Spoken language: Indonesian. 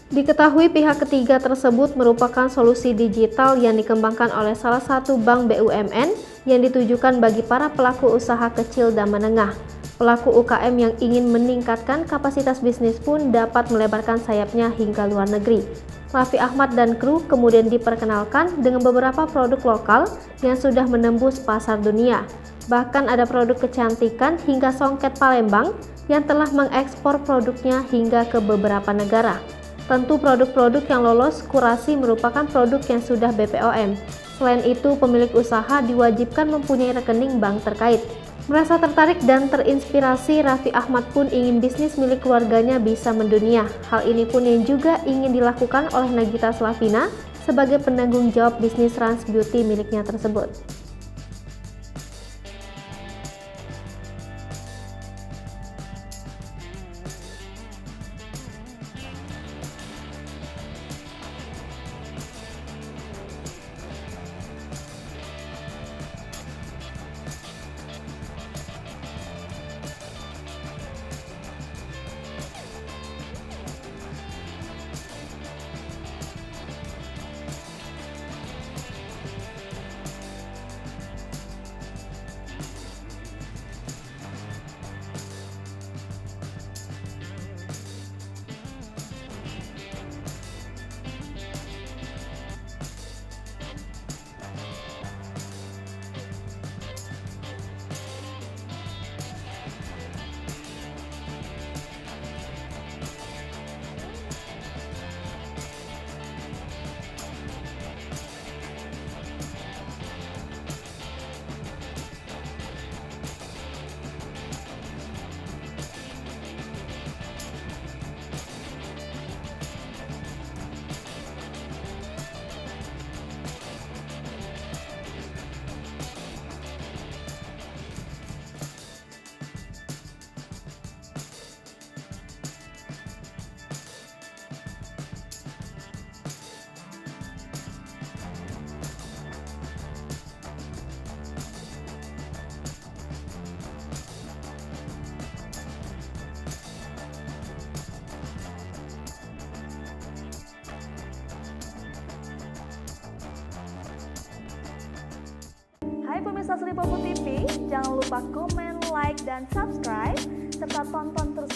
Diketahui pihak ketiga tersebut merupakan solusi digital yang dikembangkan oleh salah satu bank BUMN yang ditujukan bagi para pelaku usaha kecil dan menengah. Pelaku UKM yang ingin meningkatkan kapasitas bisnis pun dapat melebarkan sayapnya hingga luar negeri. Raffi Ahmad dan kru kemudian diperkenalkan dengan beberapa produk lokal yang sudah menembus pasar dunia. Bahkan ada produk kecantikan hingga songket Palembang yang telah mengekspor produknya hingga ke beberapa negara. Tentu produk-produk yang lolos kurasi merupakan produk yang sudah BPOM. Selain itu, pemilik usaha diwajibkan mempunyai rekening bank terkait. Merasa tertarik dan terinspirasi, Raffi Ahmad pun ingin bisnis milik keluarganya bisa mendunia. Hal ini pun yang juga ingin dilakukan oleh Nagita Slavina sebagai penanggung jawab bisnis Rans Beauty miliknya tersebut. Hai pemirsa Sri Popo TV, jangan lupa komen, like, dan subscribe, serta tonton terus